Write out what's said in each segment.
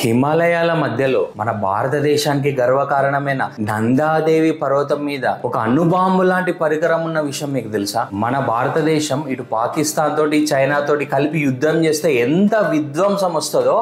హిమాలయాల మధ్యలో మన భారతదేశానికి గర్వకారణమైన నందాదేవి పర్వతం మీద ఒక అణుబాంబు లాంటి పరికరం ఉన్న విషయం మీకు తెలుసా? మన భారతదేశం ఇటు పాకిస్తాన్ తోటి చైనా తోటి కలిపి యుద్ధం చేస్తే ఎంత విధ్వంసం వస్తుందో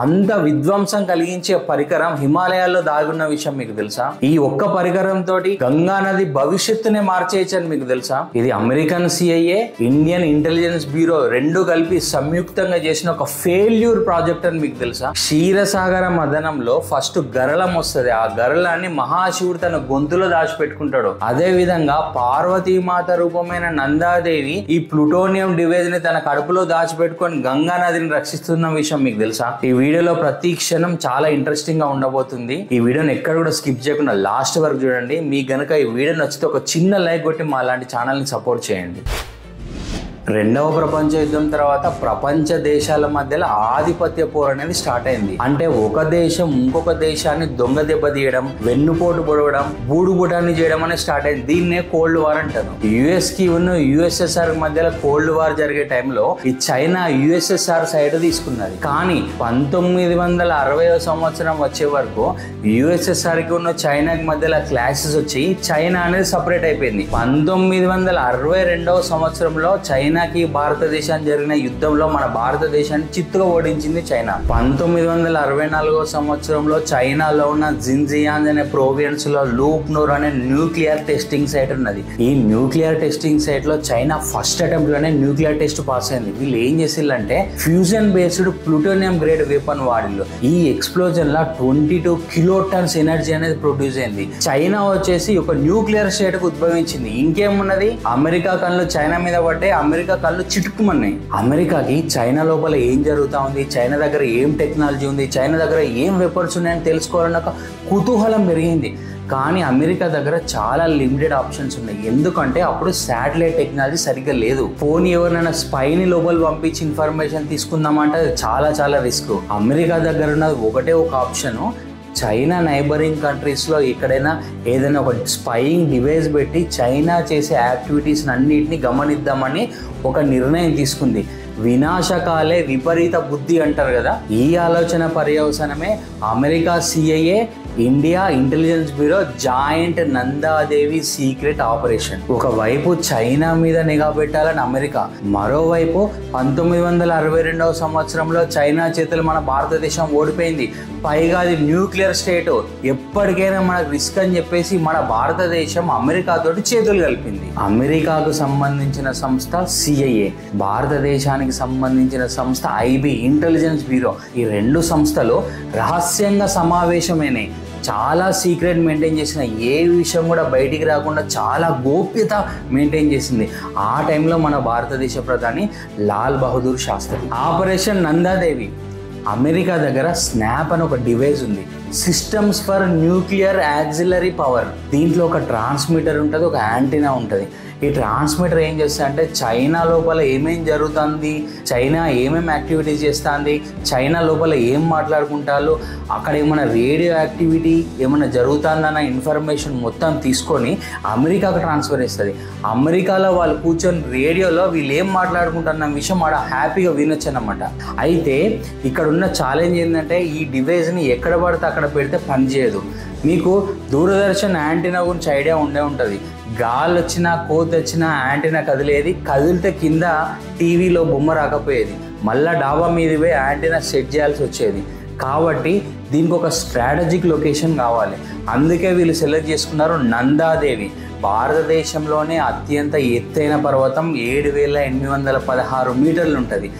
అంత విధ్వంసం కలిగించే పరికరం హిమాలయాల్లో దాగున్న విషయం మీకు తెలుసా? ఈ ఒక్క పరికరం తోటి గంగా నది భవిష్యత్తునే మార్చేయచ్చని మీకు తెలుసా? ఇది American CIA, Indian intelligence bureau రెండు కలిపి సంయుక్తంగా చేసిన ఒక ఫెయిల్యూర్ ప్రాజెక్ట్ అని మీకు తెలుసా? క్షీరసాగర మదనంలో ఫస్ట్ గరళం వస్తుంది. ఆ గరళాన్ని మహాశివుడు తన గొంతులో దాచిపెట్టుకుంటాడు. అదే విధంగా పార్వతీమాత రూపమైన నందాదేవి ఈ ప్లూటోనియం డివైజ్ ని తన కడుపులో దాచిపెట్టుకొని గంగా నదిని రక్షిస్తున్న విషయం మీకు తెలుసా? ఈ వీడియోలో ప్రతి క్షణం చాలా ఇంట్రెస్టింగ్ గా ఉండబోతుంది. ఈ వీడియోని ఎక్కడ కూడా స్కిప్ చేయకుండా లాస్ట్ వరకు చూడండి. మీకు గనుక ఈ వీడియో నచ్చితే ఒక చిన్న లైక్ కొట్టి మా లాంటి ఛానల్ ని సపోర్ట్ చేయండి. రెండవ ప్రపంచ యుద్ధం తర్వాత ప్రపంచ దేశాల మధ్యలో ఆధిపత్య పోరు అనేది స్టార్ట్ అయింది. అంటే ఒక దేశం ఇంకొక దేశాన్ని దొంగ దెబ్బతీయడం, వెన్నుపోటు పొడవడం, బూడుబుటాన్ని చేయడం అనేది స్టార్ట్ అయింది. దీన్నే కోల్డ్ వార్ అంటారు. యుఎస్ కి ఉన్న యుఎస్ఎస్ఆర్ మధ్యలో కోల్డ్ వార్ జరిగే టైంలో ఈ చైనా యుఎస్ఎస్ఆర్ సైడ్ తీసుకున్నది. కానీ 1960వ సంవత్సరం వచ్చే వరకు యుఎస్ఎస్ఆర్ కి ఉన్న చైనాకి మధ్యలో క్లాషెస్ వచ్చి చైనా అనేది సపరేట్ అయిపోయింది. 1962వ సంవత్సరంలో చైనాకి భారతదేశానికి జరిగిన యుద్ధంలో మన భారతదేశాన్ని చిత్తుగా ఓడించింది చైనా. 1964వ సంవత్సరంలో చైనాలో ఉన్న జిన్జియాంగ్ అనే ప్రోవియన్స్ లో లూప్నూర్ అనే న్యూక్లియర్ టెస్టింగ్ సైట్ ఉన్నది. ఈ న్యూక్లియర్ టెస్టింగ్ సైట్ లో చైనా ఫస్ట్ అటెంప్ట్ లోనే న్యూక్లియర్ టెస్ట్ పాస్ అయింది. వీళ్ళు ఏం చేసిందంటే fusion based plutonium grade weapon వాడిల్లు. ఈ ఎక్స్ప్లోజన్ లో 22 కిలోటన్స్ ఎనర్జీ అనేది ప్రొడ్యూస్ అయింది. చైనా వచ్చేసి ఒక న్యూక్లియర్ స్టేట్ కు ఉద్భవించింది. ఇంకేమున్నది, అమెరికా కళ్ళు చైనా మీద పడ్డాయి, అమెరికా కళ్ళు చిటుకుమన్నాయి. అమెరికాకి చైనా లోపల ఏం జరుగుతా ఉంది, చైనా దగ్గర ఏం టెక్నాలజీ ఉంది, చైనా దగ్గర ఏం వెపన్స్ ఉన్నాయని తెలుసుకోవాలన్న ఒక కుతూహలం పెరిగింది. కానీ అమెరికా దగ్గర చాలా లిమిటెడ్ ఆప్షన్స్ ఉన్నాయి. ఎందుకంటే అప్పుడు శాటిలైట్ టెక్నాలజీ సరిగ్గా లేదు. ఫోన్ ఎవరినైనా స్పైని లోపల పంపించి ఇన్ఫర్మేషన్ తీసుకుందామంటే అది చాలా రిస్క్. అమెరికా దగ్గర ఉన్నది ఒకటే ఒక ఆప్షన్, చైనా నైబరింగ్ కంట్రీస్లో ఎక్కడైనా ఏదైనా ఒక స్పైయింగ్ డివైస్ పెట్టి చైనా చేసే యాక్టివిటీస్ అన్నిటిని గమనిద్దామని ఒక నిర్ణయం తీసుకుంది. వినాశకాలే విపరీత బుద్ధి అంటారు కదా, ఈ ఆలోచన పర్యవసానమే America CIA, India intelligence bureau joint Nanda Devi secret operation. ఒకవైపు చైనా మీద నిఘా పెట్టాలని అమెరికా, మరోవైపు 1962వ సంవత్సరంలో చైనా చేతులు మన భారతదేశం ఓడిపోయింది. పైగా అది న్యూక్లియర్ స్టేట్, ఎప్పటికైనా మనకు రిస్క్ అని చెప్పేసి మన భారతదేశం అమెరికాతోటి చేతులు కలిపింది. అమెరికాకు సంబంధించిన సంస్థ సిఐఏ, భారతదేశానికి సంబంధించిన సంస్థ ఐబీ ఇంటెలిజెన్స్ బ్యూరో. ఈ రెండు సంస్థలు రహస్యంగా సమావేశమైనాయి. చాలా సీక్రెట్ మెయింటైన్ చేసిన, ఏ విషయం కూడా బయటికి రాకుండా చాలా గోప్యత మెయింటైన్ చేసింది. ఆ టైంలో మన భారతదేశ ప్రధాని లాల్ బహదూర్ శాస్త్రి. ఆపరేషన్ నందాదేవి. అమెరికా దగ్గర స్నాప్ అని ఒక డివైస్ ఉంది, systems for nuclear auxiliary power. దీంట్లో ఒక ట్రాన్స్మిటర్ ఉంటుంది, ఒక యాంటీనా ఉంటుంది. ఈ ట్రాన్స్మిటర్ ఏం చేస్తుందంటే చైనా లోపల ఏమేం జరుగుతుంది, చైనా ఏమేమి యాక్టివిటీస్ చేస్తుంది, చైనా లోపల ఏం మాట్లాడుకుంటారు, అక్కడ ఏమైనా రేడియో యాక్టివిటీ ఏమైనా జరుగుతుందన్న ఇన్ఫర్మేషన్ మొత్తం తీసుకొని అమెరికాకు ట్రాన్స్ఫర్ చేస్తుంది. అమెరికాలో వాళ్ళు కూర్చొని రేడియోలో వీళ్ళు ఏం మాట్లాడుకుంటున్న విషయం ఆడ హ్యాపీగా వినొచ్చు అన్నమాట. అయితే ఇక్కడ ఉన్న ఛాలెంజ్ ఏంటంటే ఈ డివైస్ని ఎక్కడ పడితే అక్కడ పెడితే పనిచేయదు. మీకు దూరదర్శన్ యాంటీనా గురించి ఐడియా ఉండే ఉంటుంది. గాలి వచ్చినా కోతి వచ్చినా యాంటీనా కదిలేది, కదిలితే కింద టీవీలో బొమ్మ రాకపోయేది, మళ్ళీ డాబా మీద పోయి యాంటీనా సెట్ చేయాల్సి వచ్చేది. కాబట్టి దీనికి ఒక స్ట్రాటజిక్ లొకేషన్ కావాలి. అందుకే వీళ్ళు సెలెక్ట్ చేసుకున్నారు నందాదేవి. భారతదేశంలోనే అత్యంత ఎత్తైన పర్వతం 7,816 మీటర్లు ఉంటుంది.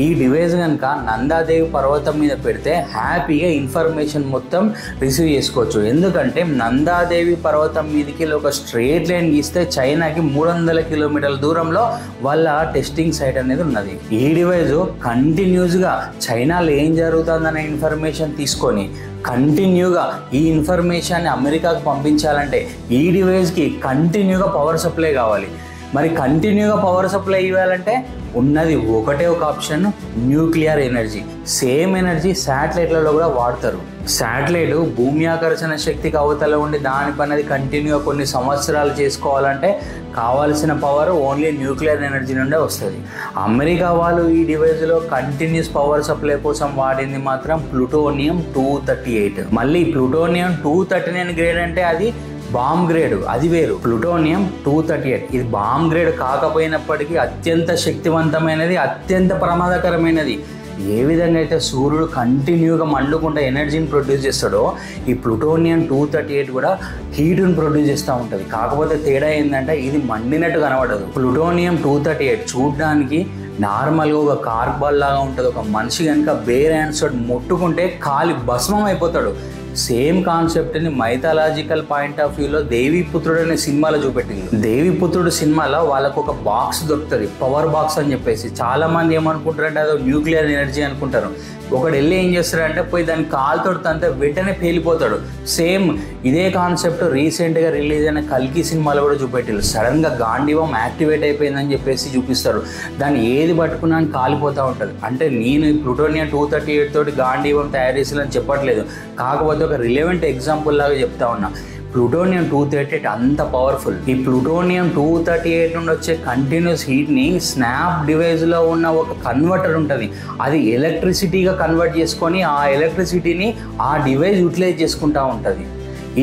ఈ డివైస్ కనుక నందాదేవి పర్వతం మీద పెడితే హ్యాపీగా ఇన్ఫర్మేషన్ మొత్తం రిసీవ్ చేసుకోవచ్చు. ఎందుకంటే నందాదేవి పర్వతం మీదకి ఒక స్ట్రేట్ లైన్ గీస్తే చైనాకి 300 కిలోమీటర్ల దూరంలో వాళ్ళ టెస్టింగ్ సైట్ అనేది ఉన్నది. ఈ డివైజ్ కంటిన్యూస్గా చైనాలో ఏం జరుగుతుందనే ఇన్ఫర్మేషన్ తీసుకొని కంటిన్యూగా ఈ ఇన్ఫర్మేషన్ని అమెరికాకు పంపించాలంటే ఈ డివైస్కి కంటిన్యూగా పవర్ సప్లై కావాలి. మరి కంటిన్యూగా పవర్ సప్లై ఇవ్వాలంటే ఉన్నది ఒకటే ఒక option, nuclear energy. Same energy శాటిలైట్లలో కూడా వాడతారు. శాటిలైట్ భూమి ఆకర్షణ శక్తికి అవతల ఉండి దాని పని అది కంటిన్యూగా కొన్ని సంవత్సరాలు చేసుకోవాలంటే కావాల్సిన పవర్ ఓన్లీ న్యూక్లియర్ ఎనర్జీ నుండే వస్తుంది. అమెరికా వాళ్ళు ఈ డివైస్లో కంటిన్యూస్ పవర్ సప్లై కోసం వాడింది మాత్రం ప్లూటోనియం 238. మళ్ళీ ప్లూటోనియం 239 గ్రేడ్ అంటే అది బాంబ్ గ్రేడ్, అది వేరు. ప్లూటోనియం 238 ఇది బాంబ్ గ్రేడ్ కాకపోయినప్పటికీ అత్యంత శక్తివంతమైనది, అత్యంత ప్రమాదకరమైనది. ఏ విధంగా అయితే సూర్యుడు కంటిన్యూగా మండుకుంటే ఎనర్జీని ప్రొడ్యూస్ చేస్తాడో ఈ ప్లూటోనియం 238 కూడా హీట్ని ప్రొడ్యూస్ చేస్తూ ఉంటుంది. కాకపోతే తేడా ఏంటంటే ఇది మండినట్టు కనబడదు. ప్లూటోనియం 238 చూడడానికి నార్మల్గా ఒక కార్బాల్ లాగా ఉంటుంది. ఒక మనిషి కనుక బేర్ హ్యాండ్స్ తోటి ముట్టుకుంటే కాలి భస్మం అయిపోతాడు. సేమ్ కాన్సెప్ట్ని మైథాలజికల్ పాయింట్ ఆఫ్ వ్యూలో దేవీపుత్రుడు అనే సినిమాలో చూపెట్టింది. దేవీపుత్రుడు సినిమాలో వాళ్ళకు ఒక బాక్స్ దొరుకుతుంది, పవర్ బాక్స్ అని చెప్పేసి. చాలామంది ఏమనుకుంటారంటే అదో న్యూక్లియర్ ఎనర్జీ అనుకుంటారు. ఒకడు వెళ్ళి ఏం చేస్తాడంటే పోయి దాన్ని కాలుతో తంతే వెంటనే పేలిపోతాడు. సేమ్ ఇదే కాన్సెప్ట్ రీసెంట్గా రిలీజ్ అయిన కల్కి సినిమాలో కూడా చూపెట్టారు. సడన్గా గాంధీవం యాక్టివేట్ అయిపోయిందని చెప్పేసి చూపిస్తారు. దాన్ని ఏది పట్టుకున్నా కాలిపోతూ ఉంటుంది. అంటే నేను ప్లూటోనియం 238 తోటి గాంధీవం తయారు చేసేదని చెప్పట్లేదు, కాకపోతే ఒక రిలవెంట్ ఎగ్జాంపుల్ లాగా చెప్తా ఉన్నా. ప్లూటోనియం 238 అంత పవర్ఫుల్. ఈ ప్లూటోనియం 238 నుండి వచ్చే కంటిన్యూస్ హీట్ని స్నాప్ డివైస్లో ఉన్న ఒక కన్వర్టర్ ఉంటుంది, అది ఎలక్ట్రిసిటీగా కన్వర్ట్ చేసుకొని ఆ ఎలక్ట్రిసిటీని ఆ డివైస్ యూటిలైజ్ చేసుకుంటూ ఉంటుంది.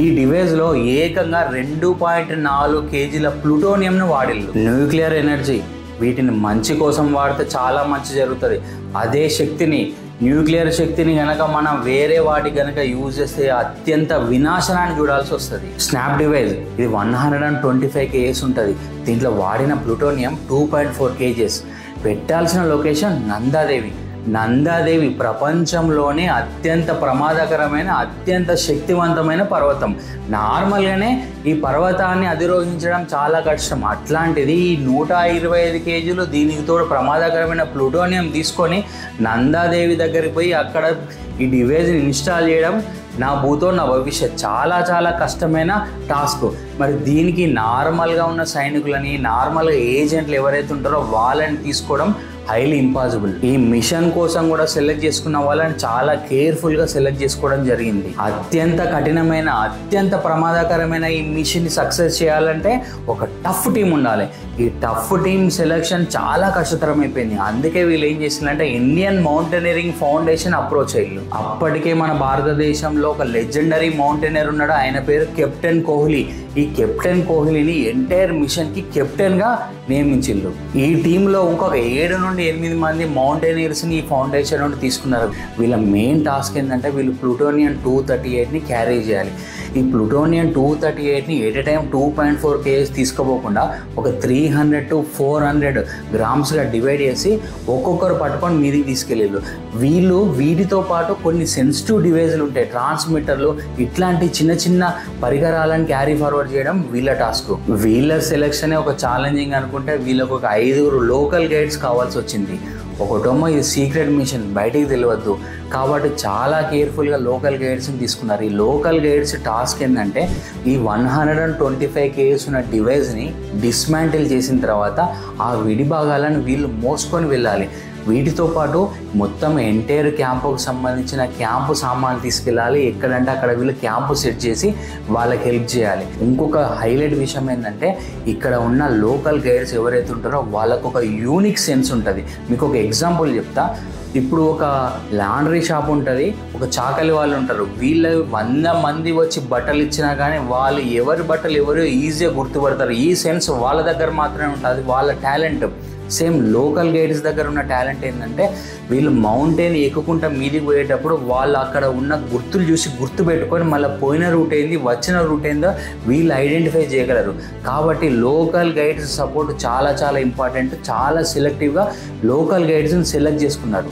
ఈ డివైస్లో ఏకంగా 2.4 kgs ప్లూటోనియంను వాడిల్లు. న్యూక్లియర్ ఎనర్జీ వీటిని మంచి కోసం వాడితే చాలా మంచి జరుగుతుంది. అదే శక్తిని న్యూక్లియర్ శక్తిని కనుక మనం వేరే వాటికి కనుక యూజ్ చేస్తే అత్యంత వినాశనాన్ని చూడాల్సి వస్తుంది. స్నాప్ డివైస్ ఇది 125 kgs ఉంటుంది. దీంట్లో వాడిన ప్లూటోనియం 2.4 kgs. పెట్టాల్సిన లొకేషన్ నందాదేవి ప్రపంచంలోనే అత్యంత ప్రమాదకరమైన అత్యంత శక్తివంతమైన పర్వతం. నార్మల్గానే ఈ పర్వతాన్ని అధిరోహించడం చాలా కష్టం. అట్లాంటిది ఈ 125 kgs దీనికి తోడు ప్రమాదకరమైన ప్లూటోనియం తీసుకొని నందాదేవి దగ్గరికి పోయి అక్కడ ఈ డివైస్ని ఇన్స్టాల్ చేయడం నా భూతో నా భవిష్యత్. చాలా చాలా కష్టమైన టాస్క్. మరి దీనికి నార్మల్గా ఉన్న సైనికులని నార్మల్గా ఏజెంట్లు ఎవరైతే ఉంటారో వాళ్ళని తీసుకోవడం హైలీ ఇంపాసిబుల్. ఈ మిషన్ కోసం కూడా సెలెక్ట్ చేసుకున్న వాళ్ళని చాలా కేర్ఫుల్గా సెలెక్ట్ చేసుకోవడం జరిగింది. అత్యంత కఠినమైన అత్యంత ప్రమాదకరమైన ఈ మిషన్ని సక్సెస్ చేయాలంటే ఒక టఫ్ టీం ఉండాలి. ఈ టఫ్ టీం సెలెక్షన్ చాలా కష్టతరం అయిపోయింది. అందుకే వీళ్ళు ఏం చేసిందంటే ఇండియన్ మౌంటైనరింగ్ ఫౌండేషన్ అప్రోచ్ అయ్యారు. అప్పటికే మన భారతదేశంలో ఒక లెజెండరీ మౌంటైనర్ ఉన్నాడు, ఆయన పేరు కెప్టెన్ కోహ్లీ. ఈ కెప్టెన్ కోహ్లీని ఎంటైర్ మిషన్కి కెప్టెన్గా నియమించిండు. ఈ టీంలో ఇంకొక 7 నుండి 8 మంది మౌంటైనర్స్ని ఈ ఫౌండేషన్ నుండి తీసుకున్నారు. వీళ్ళ మెయిన్ టాస్క్ ఏంటంటే వీళ్ళు ప్లూటోనియం 238ని క్యారీ చేయాలి. ఈ ప్లూటోనియం 238ని ఎట్ ఎ టైం 2.4 kgs తీసుకోపోకుండా ఒక 300 to 400 grams డివైడ్ చేసి ఒక్కొక్కరు పట్టుకొని మీదికి తీసుకెళ్ళారు. వీళ్ళు వీటితో పాటు కొన్ని సెన్సిటివ్ డివైజులు ఉంటాయి, ట్రాన్స్మిటర్లు, ఇట్లాంటి చిన్న చిన్న పరికరాలను క్యారీ ఫార్వర్డ్ చేయడం వీళ్ళ టాస్క్. వీళ్ళ సెలెక్షనే ఒక ఛాలెంజింగ్ అనుకుంటే వీళ్ళకు ఒక 5 లోకల్ గైడ్స్ కావాల్సి వచ్చింది. ఒకటేమో ఇది సీక్రెట్ మిషన్, బయటికి తెలియవద్దు కాబట్టి చాలా కేర్ఫుల్గా లోకల్ గైడ్స్ని తీసుకున్నారు. ఈ లోకల్ గైడ్స్ టాస్క్ ఏంటంటే ఈ 125 kgs ఉన్న డివైస్ని డిస్మాంటిల్ చేసిన తర్వాత ఆ విడి భాగాలను వీళ్ళు మోసుకొని వెళ్ళాలి. వీటితో పాటు మొత్తం ఎంటైర్ క్యాంపుకు సంబంధించిన క్యాంపు సామాన్లు తీసుకెళ్ళాలి. ఎక్కడంటే అక్కడ వీళ్ళు క్యాంపు సెట్ చేసి వాళ్ళకి హెల్ప్ చేయాలి. ఇంకొక హైలైట్ విషయం ఏంటంటే ఇక్కడ ఉన్న లోకల్ గైడ్స్ ఎవరైతే ఉంటారో వాళ్ళకు ఒక యూనిక్ సెన్స్ ఉంటుంది. మీకు ఒక ఎగ్జాంపుల్ చెప్తా. ఇప్పుడు ఒక లాండ్రీ షాప్ ఉంటుంది, ఒక చాకలి వాళ్ళు ఉంటారు. వీళ్ళు 100 మంది వచ్చి బట్టలు ఇచ్చినా కానీ వాళ్ళు ఎవరి బట్టలు ఎవరు ఈజీగా గుర్తుపడతారు. ఈ సెన్స్ వాళ్ళ దగ్గర మాత్రమే ఉంటుంది, వాళ్ళ టాలెంట్. సేమ్ లోకల్ గైడ్స్ దగ్గర ఉన్న టాలెంట్ ఏంటంటే వీళ్ళు మౌంటైన్ ఎక్కుకుంటా మీదికి పోయేటప్పుడు వాళ్ళు అక్కడ ఉన్న గుర్తులు చూసి గుర్తు పెట్టుకొని మళ్ళీ పోయిన రూట్ ఏంది వచ్చిన రూట్ ఏందో వీళ్ళు ఐడెంటిఫై చేయగలరు. కాబట్టి లోకల్ గైడ్స్ సపోర్ట్ చాలా చాలా ఇంపార్టెంట్. చాలా సెలెక్టివ్గా లోకల్ గైడ్స్ని సెలెక్ట్ చేసుకున్నారు.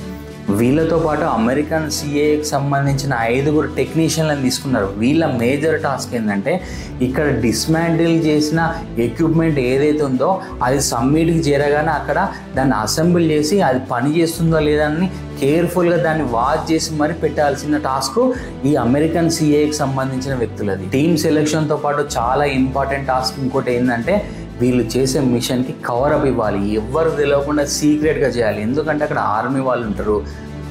వీళ్ళతో పాటు అమెరికన్ సిఏకి సంబంధించిన 5 టెక్నీషియన్లను తీసుకున్నారు. వీళ్ళ మేజర్ టాస్క్ ఏంటంటే ఇక్కడ డిస్మాంటిల్ చేసిన ఎక్విప్మెంట్ ఏదైతే ఉందో అది సమ్మిట్కి చేరగానే అక్కడ దాన్ని అసెంబుల్ చేసి అది పని చేస్తుందో లేదని కేర్ఫుల్గా దాన్ని వాచ్ చేసి మరి పెట్టాల్సిన టాస్క్ ఈ అమెరికన్ సిఏకి సంబంధించిన వ్యక్తులది. టీమ్ సెలెక్షన్తో పాటు చాలా ఇంపార్టెంట్ టాస్క్ ఇంకోటి ఏంటంటే వీళ్ళు చేసే మిషన్కి కవరప్ ఇవ్వాలి, ఎవ్వరు తెలియకుండా సీక్రెట్గా చేయాలి. ఎందుకంటే అక్కడ ఆర్మీ వాళ్ళు ఉంటారు,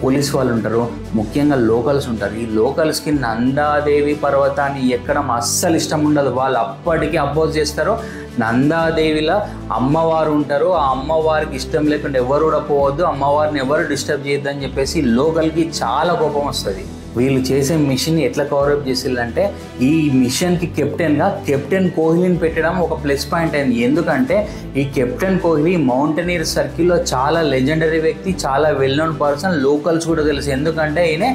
పోలీస్ వాళ్ళు ఉంటారు, ముఖ్యంగా లోకల్స్ ఉంటారు. ఈ లోకల్స్కి నందాదేవి పర్వతాన్ని ఎక్కడం అస్సలు ఇష్టం ఉండదు. వాళ్ళు అప్పటికి అపోజ్ చేస్తారు. నందాదేవిలో అమ్మవారు ఉంటారు, ఆ అమ్మవారికి ఇష్టం లేకుండా ఎవరు కూడా పోవద్దు, అమ్మవారిని ఎవరు డిస్టర్బ్ చేయొద్దని చెప్పేసి లోకల్కి చాలా కోపం వస్తుంది. వీళ్ళు చేసే మిషన్ ఎట్లా కవరప్ చేసిందంటే ఈ మిషన్కి కెప్టెన్గా కెప్టెన్ కోహ్లీని పెట్టడం ఒక ప్లస్ పాయింట్ అయింది. ఎందుకంటే ఈ కెప్టెన్ కోహ్లీ మౌంటనీర్ సర్కిల్లో చాలా లెజెండరీ వ్యక్తి, చాలా వెల్ నోన్ పర్సన్, లోకల్స్ కూడా తెలుసు. ఎందుకంటే ఈయన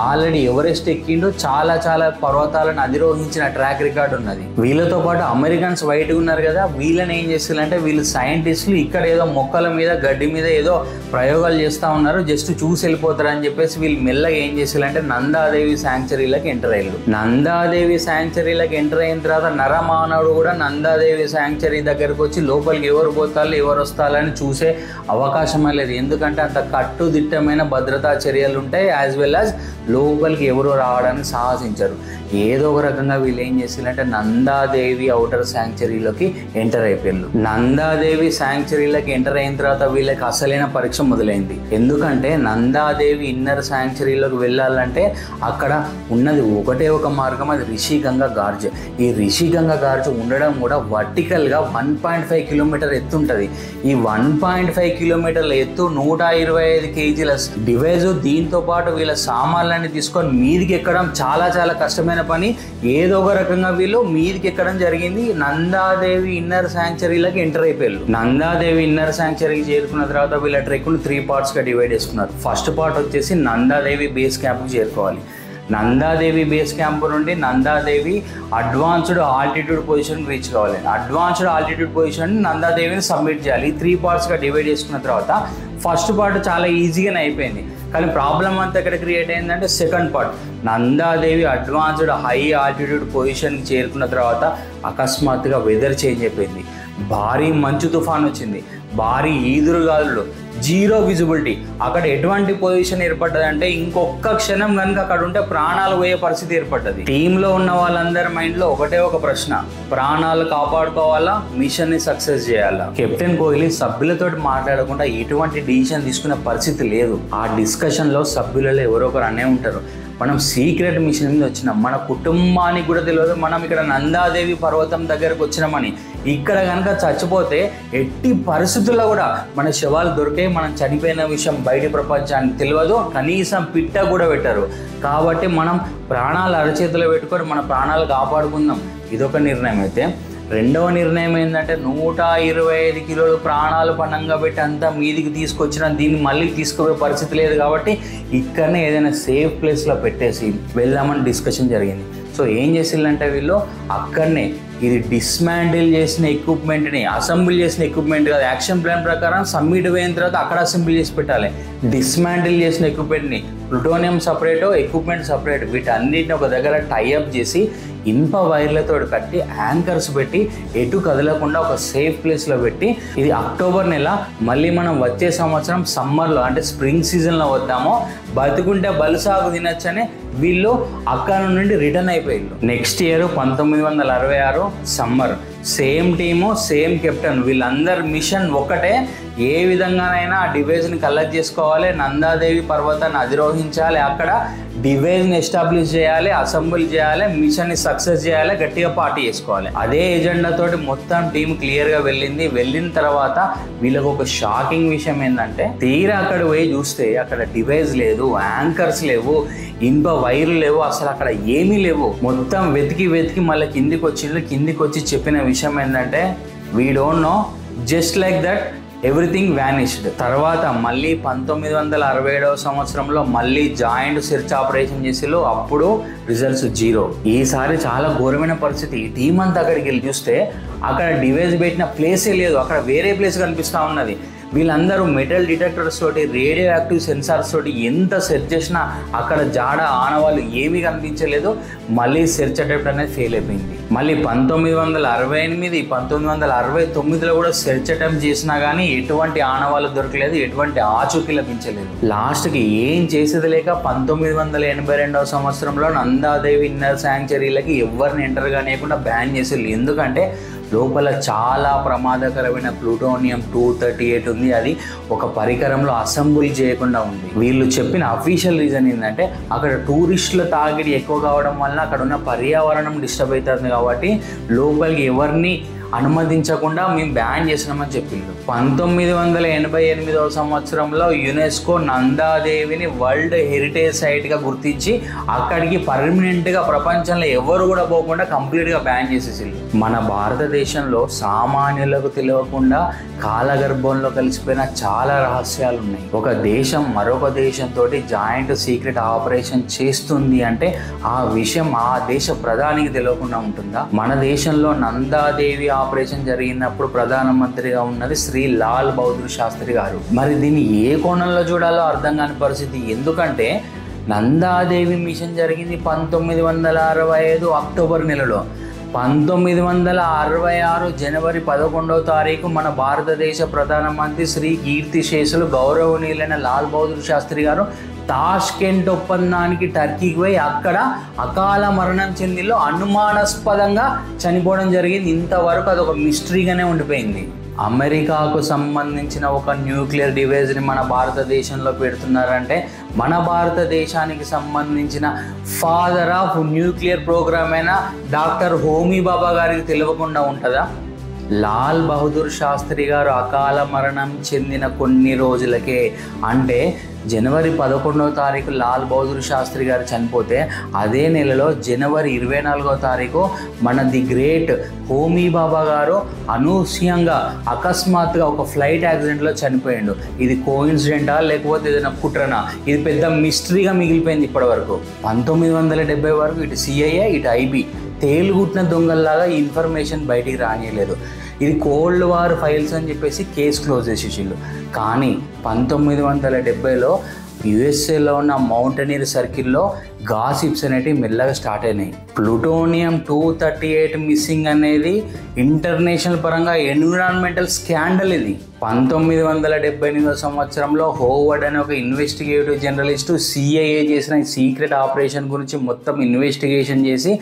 ఆల్రెడీ ఎవరెస్ట్ ఎక్కిండు, చాలా చాలా పర్వతాలను అధిరోహించిన ట్రాక్ రికార్డ్ ఉన్నది. వీళ్ళతో పాటు అమెరికన్స్ వైట్గా ఉన్నారు కదా, వీళ్ళని ఏం చేస్తారంటే వీళ్ళు సైంటిస్టులు ఇక్కడ ఏదో మొక్కల మీద గడ్డి మీద ఏదో ప్రయోగాలు చేస్తూ ఉన్నారు, జస్ట్ చూసి వెళ్ళిపోతారు అని చెప్పేసి వీళ్ళు మెల్లగా ఏం చేస్తారంటే నందాదేవి శాంక్చరీలకు ఎంటర్ అయ్యారు. నందాదేవి శాంక్చరీలకు ఎంటర్ అయిన తర్వాత నరమానవుడు కూడా నందాదేవి శాంక్చరీ దగ్గరకు వచ్చి లోపలికి ఎవరు పోతారు ఎవరు వస్తారని చూసే అవకాశమే లేదు. ఎందుకంటే అంత కట్టుదిట్టమైన భద్రతా చర్యలు ఉంటాయి, యాజ్ వెల్ యాజ్ లోపలికి ఎవరు రావడానికి సాహసించరు. ఏదో ఒక రకంగా వీళ్ళు ఏం చేస్తారంటే నందాదేవి ఔటర్ శాంక్చరీలోకి ఎంటర్ అయిపోయారు. నందాదేవి శాంక్చరీలోకి ఎంటర్ అయిన తర్వాత వీళ్ళకి అసలైన పరీక్ష మొదలైంది. ఎందుకంటే నందాదేవి ఇన్నర్ శాంక్చరీలోకి వెళ్ళాలంటే అక్కడ ఉన్నది ఒకటే ఒక మార్గం, అది రిషిగంగా గార్జ్. ఈ రిషిగంగా గార్జ్ ఉండడం కూడా వర్టికల్గా 1.5 కిలోమీటర్ ఎత్తు ఉంటుంది. ఈ 1.5 కిలోమీటర్ల ఎత్తు 125 కేజీల డివైజు, దీంతో పాటు వీళ్ళ సామాన్లన్నీ తీసుకొని మీదికి ఎక్కడం చాలా చాలా కష్టమైన పని. ఏదో ఒక రకంగా వీళ్ళు మీదికి ఎక్కడం జరిగింది. నందాదేవి ఇన్నర్ శాంక్చరీలోకి ఎంటర్ అయిపోయారు. నందాదేవి ఇన్నర్ శాంక్చరీకి చేరుకున్న తర్వాత వీళ్ళ ట్రెక్ను 3 పార్ట్స్గా డివైడ్ చేసుకున్నారు. ఫస్ట్ పార్ట్ వచ్చేసి నందాదేవి బేస్ క్యాంప్కి చేరుకోవాలి. నందాదేవి బేస్ క్యాంప్ నుండి నందాదేవి అడ్వాన్స్డ్ ఆల్టిట్యూడ్ పొజిషన్కి రీచ్ కావాలి. అడ్వాన్స్డ్ ఆల్టిట్యూడ్ పొజిషన్ నందాదేవిని సబ్మిట్ చేయాలి. 3 పార్ట్స్గా డివైడ్ చేసుకున్న తర్వాత ఫస్ట్ పార్ట్ చాలా ఈజీగానే అయిపోయింది. కానీ ప్రాబ్లం అంతా ఎక్కడ క్రియేట్ అయిందంటే second part. Nanda Devi advanced high altitude పొజిషన్కి చేరుకున్న తర్వాత అకస్మాత్తుగా వెదర్ చేంజ్ అయిపోయింది. భారీ మంచు తుఫాన్ వచ్చింది, భారీ ఈదురుగాలులు, జీరో విజిబిలిటీ. అక్కడ ఎటువంటి పొజిషన్ ఏర్పడ్డది అంటే ఇంకొక క్షణం కనుక అక్కడ ఉంటే ప్రాణాలు పోయే పరిస్థితి ఏర్పడ్డది. టీంలో ఉన్న వాళ్ళందరి మైండ్లో ఒకటే ఒక ప్రశ్న, ప్రాణాలు కాపాడుకోవాలా, మిషన్ని సక్సెస్ చేయాలా. కెప్టెన్ కోహ్లీ సభ్యులతో మాట్లాడకుండా ఎటువంటి డిసిషన్ తీసుకునే పరిస్థితి లేదు. ఆ డిస్కషన్లో సభ్యులలో ఎవరో ఒకరు అనే ఉంటారు, మనం సీక్రెట్ మిషన్ మీద వచ్చినాం, మన కుటుంబానికి కూడా తెలియదు మనం ఇక్కడ నందాదేవి పర్వతం దగ్గరకు వచ్చినామని. ఇక్కడ కనుక చచ్చిపోతే ఎట్టి పరిస్థితుల్లో కూడా మన శవాలు దొరికే, మనం చనిపోయిన విషయం బయట ప్రపంచానికి తెలియదు, కనీసం పిట్ట కూడా పెట్టరు. కాబట్టి మనం ప్రాణాలు అరచేతిలో పెట్టుకొని మన ప్రాణాలు కాపాడుకుందాం. ఇదొక నిర్ణయం. అయితే రెండవ నిర్ణయం ఏంటంటే 125 కిలోలు ప్రాణాలు పణంగా పెట్టి అంతా మీదికి తీసుకొచ్చిన దీన్ని మళ్ళీ తీసుకుపోయే పరిస్థితి లేదు. కాబట్టి ఇక్కడనే ఏదైనా సేఫ్ ప్లేస్లో పెట్టేసి వెళ్దామని డిస్కషన్ జరిగింది. సో ఏం చేసిందంటే వీళ్ళు అక్కడనే ఇది డిస్మాండిల్ చేసిన ఎక్విప్మెంట్ని, అసెంబుల్ చేసిన ఎక్విప్మెంట్ కాదు, యాక్షన్ ప్లాన్ ప్రకారం సబ్మిట్ అయిన తర్వాత అక్కడ అసెంబుల్ చేసి పెట్టాలి. డిస్మాండిల్ చేసిన ఎక్విప్మెంట్ని, ప్లూటోనియం సపరేటో ఎక్విప్మెంట్ సపరేట్, వీటన్నిటిని ఒక దగ్గర టైఅప్ చేసి ఇనుప వైర్లతో కట్టి యాంకర్స్ పెట్టి ఎటు కదలకుండా ఒక సేఫ్ ప్లేస్లో పెట్టి, ఇది అక్టోబర్ నెల, మళ్ళీ మనం వచ్చే సంవత్సరం సమ్మర్లో అంటే స్ప్రింగ్ సీజన్లో వద్దామో, బతుకుంటే బలుసాగు తినచ్చని వీళ్ళు అక్కడ నుండి రిటర్న్ అయిపోయారు. Next year 1966 summer, same team same captain, వీళ్ళందరి మిషన్ ఒకటే. ఏ విధంగానైనా ఆ డివైజ్ని కలెక్ట్ చేసుకోవాలి, నందాదేవి పర్వతాన్ని అధిరోహించాలి, అక్కడ డివైజ్ని ఎస్టాబ్లిష్ చేయాలి, అసెంబుల్ చేయాలి, మిషన్ని సక్సెస్ చేయాలి, గట్టిగా పార్టీ చేసుకోవాలి. అదే ఎజెండాతోటి మొత్తం టీం క్లియర్గా వెళ్ళింది. వెళ్ళిన తర్వాత వీళ్ళకు ఒక షాకింగ్ విషయం ఏంటంటే తీరా అక్కడ పోయి చూస్తే అక్కడ డివైజ్ లేదు, యాంకర్స్ లేవు, ఇనుప వైర్లు లేవు, అసలు అక్కడ ఏమీ లేవు. మొత్తం వెతికి మళ్ళీ కిందికి వచ్చి చెప్పిన విషయం ఏంటంటే we don't know, just like that everything vanished. తర్వాత మళ్ళీ 1967 సంవత్సరంలో మళ్ళీ జాయింట్ సెర్చ్ ఆపరేషన్ చేసిలో, అప్పుడు రిజల్ట్స్ 0. ఈసారి చాలా ఘోరమైన పరిస్థితి. ఈ టీం అంతా అక్కడికి వెళ్ళి చూస్తే అక్కడ డివైస్ పెట్టిన ప్లేసే లేదు, అక్కడ వేరే ప్లేస్ కనిపిస్తూ ఉన్నది. వీళ్ళందరూ మెటల్ డిటెక్టర్స్ తోటి, రేడియో యాక్టివ్ సెన్సార్స్ తోటి ఎంత సెర్చ్ చేసినా అక్కడ జాడ ఆనవాళ్ళు ఏమీ కనిపించలేదు. మళ్ళీ సెర్చ్ అటెంప్ట్ అనేది ఫెయిల్ అయిపోయింది. మళ్ళీ 1968, 1969లో కూడా సెర్చ్ అటెంప్ట్ చేసినా కానీ ఎటువంటి ఆనవాళ్ళు దొరకలేదు, ఎటువంటి ఆచూకీ లభించలేదు. లాస్ట్కి ఏం చేసేది లేక 1982 సంవత్సరంలో నందాదేవి ఇన్నర్ శాంక్చరీలకి ఎవరిని ఎంటర్ కానియకుండా బ్యాన్ చేసేది. ఎందుకంటే లోపల చాలా ప్రమాదకరమైన ప్లూటోనియం 238 ఉంది. అది ఒక పరికరంలో అసెంబుల్ చేయకుండా ఉంది. వీళ్ళు చెప్పిన అఫీషియల్ రీజన్ ఏంటంటే అక్కడ టూరిస్టుల తాకిడి ఎక్కువ కావడం వల్ల అక్కడ ఉన్న పర్యావరణం డిస్టర్బ్ అవుతుంది కాబట్టి లోపలికి ఎవరిని అనుమతించకుండా మేము బ్యాన్ చేసినామని చెప్పిండు. 1988వ సంవత్సరంలో యునెస్కో నందాదేవిని వరల్డ్ హెరిటేజ్ సైట్గా గుర్తించి అక్కడికి పర్మనెంట్గా ప్రపంచంలో ఎవరు కూడా పోకుండా కంప్లీట్గా బ్యాన్ చేసేసింది. మన భారతదేశంలో సామాన్యులకు తెలియకుండా కాలగర్భంలో కలిసిపోయిన చాలా రహస్యాలు ఉన్నాయి. ఒక దేశం మరొక దేశంతో జాయింట్ సీక్రెట్ ఆపరేషన్ చేస్తుంది అంటే ఆ విషయం ఆ దేశ ప్రధానికి తెలియకుండా ఉంటుందా? మన దేశంలో నందాదేవి ఆపరేషన్ జరిగినప్పుడు ప్రధానమంత్రిగా ఉన్నది శ్రీ లాల్ బహదూర్ శాస్త్రి గారు. మరి దీన్ని ఏ కోణంలో చూడాలో అర్థం కాని పరిస్థితి. ఎందుకంటే నందాదేవి మిషన్ జరిగింది 1965 అక్టోబర్ నెలలో. 1966 జనవరి 11వ తారీఖు మన భారతదేశ ప్రధానమంత్రి శ్రీ కీర్తిశేషులు గౌరవనీయులైన లాల్ బహదూర్ శాస్త్రి గారు తాష్కెంట్ ఒప్పందానికి టర్కీకి పోయి అక్కడ అకాల మరణం చెందిలో అనుమానాస్పదంగా చనిపోవడం జరిగింది. ఇంతవరకు అదొక మిస్టరీగానే ఉండిపోయింది. అమెరికాకు సంబంధించిన ఒక న్యూక్లియర్ డివైజ్ని మన భారతదేశంలో పెడుతున్నారంటే మన భారతదేశానికి సంబంధించిన ఫాదర్ ఆఫ్ న్యూక్లియర్ ప్రోగ్రామ్ అయిన డాక్టర్ హోమీ బాబా గారికి తెలియకుండా ఉంటుందా? లాల్ బహదూర్ శాస్త్రి గారు అకాల మరణం చెందిన కొన్ని రోజులకే, అంటే జనవరి 11వ తారీఖు లాల్ బహదూర్ శాస్త్రి గారు చనిపోతే అదే నెలలో జనవరి 24వ తారీఖు మన ది గ్రేట్ హోమీ బాబా గారు అనూహ్యంగా అకస్మాత్తుగా ఒక ఫ్లైట్ యాక్సిడెంట్లో చనిపోయిండు. ఇది కోఇన్సిడెంటా లేకపోతే ఏదైనా కుట్రనా? ఇది పెద్ద మిస్టరీగా మిగిలిపోయింది ఇప్పటి వరకు. 1970 వరకు ఇటు సిఐఏ ఇటు ఐబీ తేలుగుట్టిన దొంగల్లాగా ఈ ఇన్ఫర్మేషన్ బయటికి రానియలేదు. ఇది కోల్డ్ వార్ ఫైల్స్ అని చెప్పేసి కేసు క్లోజ్ చేసేసిళ్ళు. కానీ 1970లో యుఎస్ఏలో ఉన్న మౌంటనీర్ సర్కిల్లో గాసిప్స్ అనేటివి మెల్లగా స్టార్ట్ అయినాయి. ప్లూటోనియం 238 మిస్సింగ్ అనేది ఇంటర్నేషనల్ పరంగా ఎన్విరాన్మెంటల్ స్కాండల్. ఇది 1978వ సంవత్సరంలో హోవర్డ్ అనే ఒక ఇన్వెస్టిగేటివ్ జర్నలిస్టు సిఐఏ చేసిన సీక్రెట్ ఆపరేషన్ గురించి మొత్తం ఇన్వెస్టిగేషన్ చేసి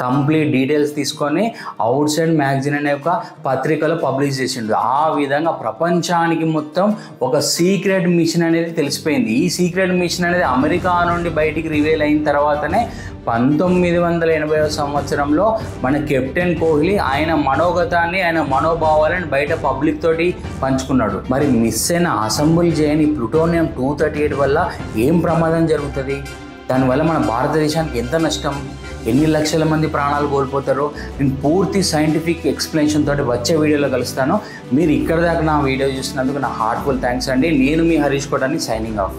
కంప్లీట్ డీటెయిల్స్ తీసుకొని అవుట్ సైడ్ మ్యాగజైన్ అనే ఒక పత్రికలో పబ్లిష్ చేసిండు. ఆ విధంగా ప్రపంచానికి మొత్తం ఒక సీక్రెట్ మిషన్ అనేది తెలిసిపోయింది. ఈ సీక్రెట్ మిషన్ అనేది అమెరికా నుండి బయటికి రివీల్ అయిన తర్వాతనే 1980వ సంవత్సరంలో మన కెప్టెన్ కోహ్లీ ఆయన మనోగతాన్ని ఆయన మనోభావాలను బయట పబ్లిక్ తోటి పంచుకున్నాడు. మరి మిస్ అయిన అసెంబుల్ చేయని ప్లూటోనియం 238 వల్ల ఏం ప్రమాదం జరుగుతుంది? దానివల్ల మన భారతదేశానికి ఎంత నష్టం, ఎన్ని లక్షల మంది ప్రాణాలు కోల్పోతారో నేను పూర్తి సైంటిఫిక్ ఎక్స్ప్లెనేషన్ తోటి వచ్చే వీడియోలో కలుస్తాను. మీరు ఇక్కడ దాకా నా వీడియో చూసినందుకు నా హార్ట్ఫుల్ థ్యాంక్స్ అండి. నేను మీ హరీష్ కోటాని సైనింగ్ ఆఫ్.